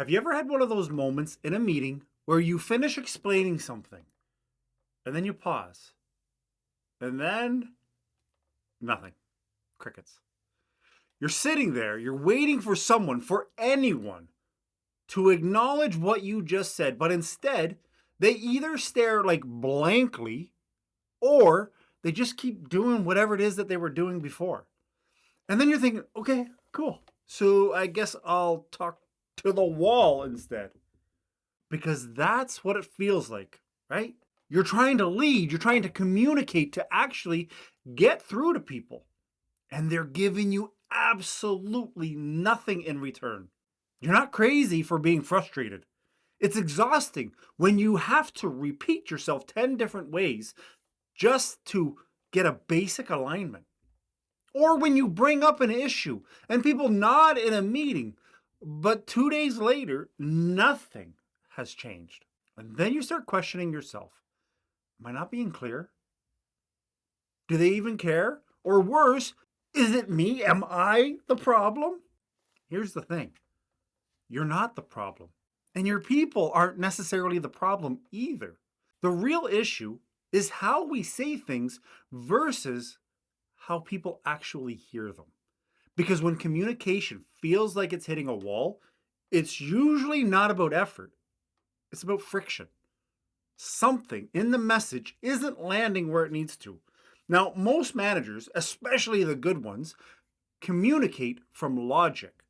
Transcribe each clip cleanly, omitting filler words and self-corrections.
Have you ever had one of those moments in a meeting where you finish explaining something and then you pause and then nothing? Crickets. You're sitting there, you're waiting for someone, for anyone to acknowledge what you just said, but instead they either stare like blankly or they just keep doing whatever it is that they were doing before. And then you're thinking, okay, cool. So I guess I'll talk to the wall instead. Because that's what it feels like, right? You're trying to lead, you're trying to communicate to actually get through to people. And they're giving you absolutely nothing in return. You're not crazy for being frustrated. It's exhausting when you have to repeat yourself 10 different ways just to get a basic alignment. Or when you bring up an issue and people nod in a meeting, but 2 days later, nothing has changed. And then you start questioning yourself. Am I not being clear? Do they even care? Or worse, is it me? Am I the problem? Here's the thing. You're not the problem. And your people aren't necessarily the problem either. The real issue is how we say things versus how people actually hear them. Because when communication feels like it's hitting a wall, it's usually not about effort. It's about friction. Something in the message isn't landing where it needs to. Now, most managers, especially the good ones, communicate from logic.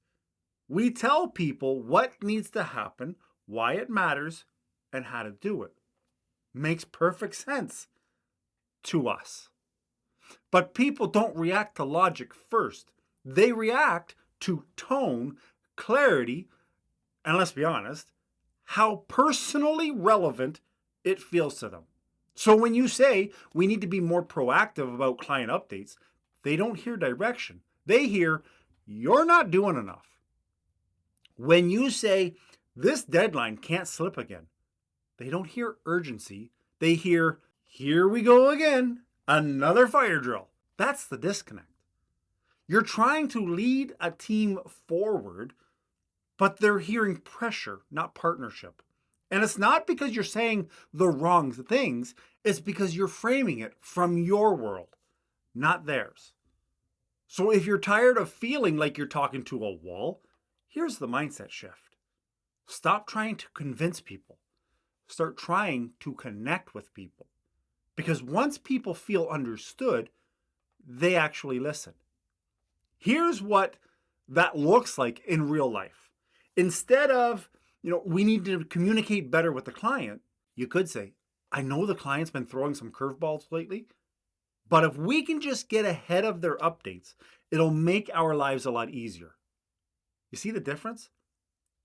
We tell people what needs to happen, why it matters, and how to do it. Makes perfect sense to us. But people don't react to logic first. They react to tone, clarity, and let's be honest, how personally relevant it feels to them. So when you say we need to be more proactive about client updates, they don't hear direction. They hear you're not doing enough. When you say this deadline can't slip again, they don't hear urgency. They hear, here we go again, another fire drill. That's the disconnect. You're trying to lead a team forward, but they're hearing pressure, not partnership. And it's not because you're saying the wrong things, it's because you're framing it from your world, not theirs. So if you're tired of feeling like you're talking to a wall, here's the mindset shift. Stop trying to convince people. Start trying to connect with people. Because once people feel understood, they actually listen. Here's what that looks like in real life. Instead of, we need to communicate better with the client, you could say, I know the client's been throwing some curveballs lately, but if we can just get ahead of their updates, it'll make our lives a lot easier. You see the difference?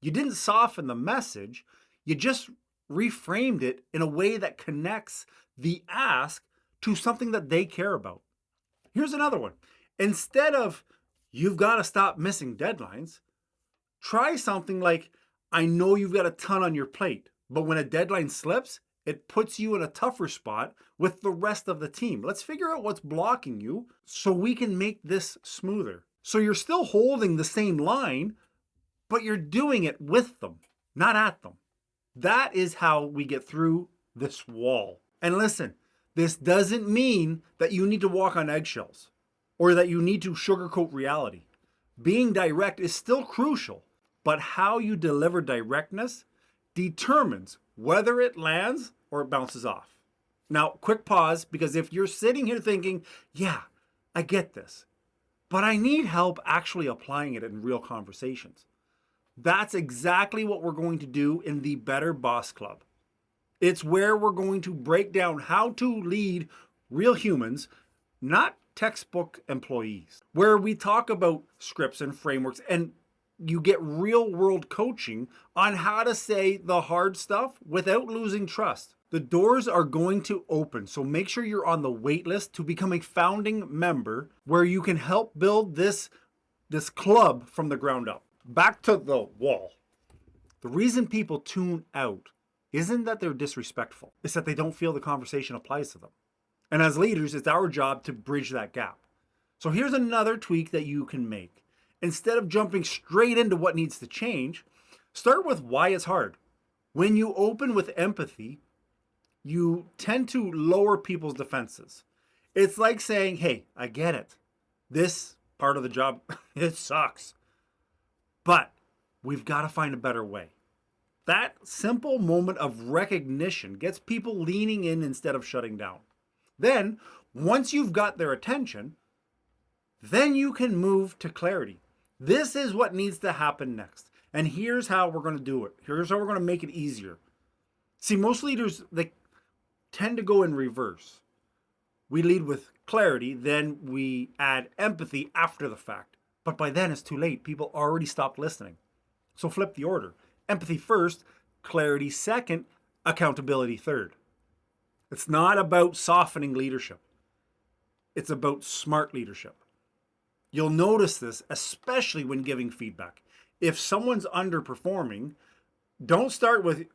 You didn't soften the message, you just reframed it in a way that connects the ask to something that they care about. Here's another one. Instead of, you've got to stop missing deadlines, try something like, I know you've got a ton on your plate, but when a deadline slips, it puts you in a tougher spot with the rest of the team. Let's figure out what's blocking you so we can make this smoother. So you're still holding the same line, but you're doing it with them, not at them. That is how we get through this wall. And listen, this doesn't mean that you need to walk on eggshells or that you need to sugarcoat reality. Being direct is still crucial, but how you deliver directness determines whether it lands or it bounces off. Now, quick pause, because if you're sitting here thinking, yeah, I get this, but I need help actually applying it in real conversations. That's exactly what we're going to do in the Better Boss Club. It's where we're going to break down how to lead real humans, not textbook employees, where we talk about scripts and frameworks and you get real world coaching on how to say the hard stuff without losing trust. The doors are going to open, so make sure you're on the wait list to become a founding member where you can help build this club from the ground up. Back to the wall. The reason people tune out isn't that they're disrespectful. It's that they don't feel the conversation applies to them. And as leaders, it's our job to bridge that gap. So here's another tweak that you can make. Instead of jumping straight into what needs to change, Start with why it's hard. When you open with empathy, you tend to lower people's defenses. It's like saying, hey, I get it. This part of the job, it sucks. But we've got to find a better way. That simple moment of recognition gets people leaning in instead of shutting down. Then, once you've got their attention, then you can move to clarity. This is what needs to happen next. And here's how we're going to do it. Here's how we're going to make it easier. See, most leaders, they tend to go in reverse. We lead with clarity, then we add empathy after the fact. But by then it's too late. People already stopped listening. So flip the order. Empathy first, clarity second, accountability third. It's not about softening leadership. It's about smart leadership. You'll notice this, especially when giving feedback. If someone's underperforming, don't start with,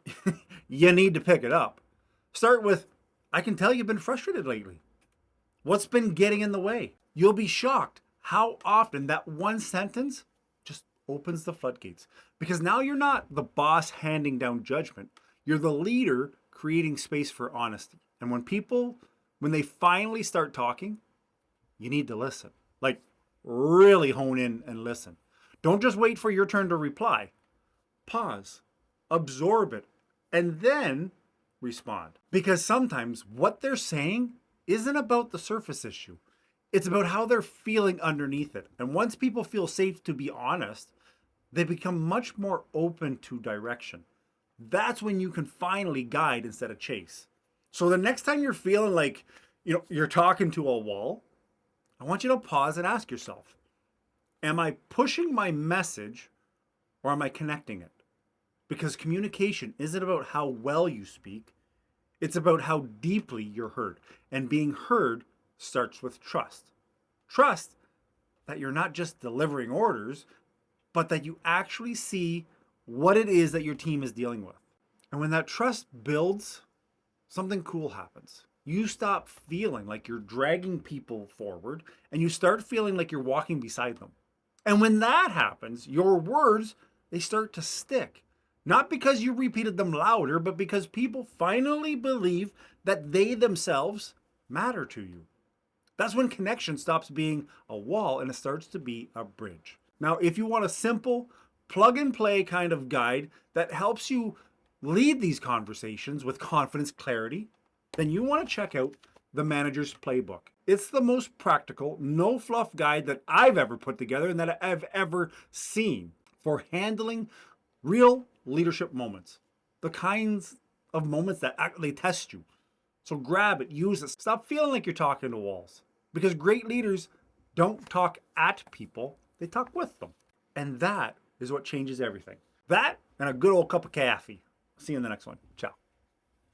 you need to pick it up. Start with, I can tell you've been frustrated lately. What's been getting in the way? You'll be shocked how often that one sentence just opens the floodgates. Because now you're not the boss handing down judgment. You're the leader creating space for honesty. And when they finally start talking, you need to listen. Like, really hone in and listen. Don't just wait for your turn to reply. Pause, absorb it, and then respond. Because sometimes what they're saying isn't about the surface issue. It's about how they're feeling underneath it. And once people feel safe to be honest, they become much more open to direction. That's when you can finally guide instead of chase. So the next time you're feeling like, you're talking to a wall, I want you to pause and ask yourself, am I pushing my message or am I connecting it? Because communication isn't about how well you speak. It's about how deeply you're heard. And being heard starts with trust. Trust that you're not just delivering orders, but that you actually see what it is that your team is dealing with. And when that trust builds, something cool happens. You stop feeling like you're dragging people forward and you start feeling like you're walking beside them. And when that happens, your words, they start to stick. Not because you repeated them louder, but because people finally believe that they themselves matter to you. That's when connection stops being a wall and it starts to be a bridge. Now, if you want a simple plug and play kind of guide that helps you lead these conversations with confidence, clarity, then you want to check out the Manager's Playbook. It's the most practical, no fluff guide that I've ever put together and that I've ever seen for handling real leadership moments, the kinds of moments that actually test you. So grab it, use it. Stop feeling like you're talking to walls, because great leaders don't talk at people, they talk with them. And that is what changes everything. That and a good old cup of coffee. See you in the next one. Ciao.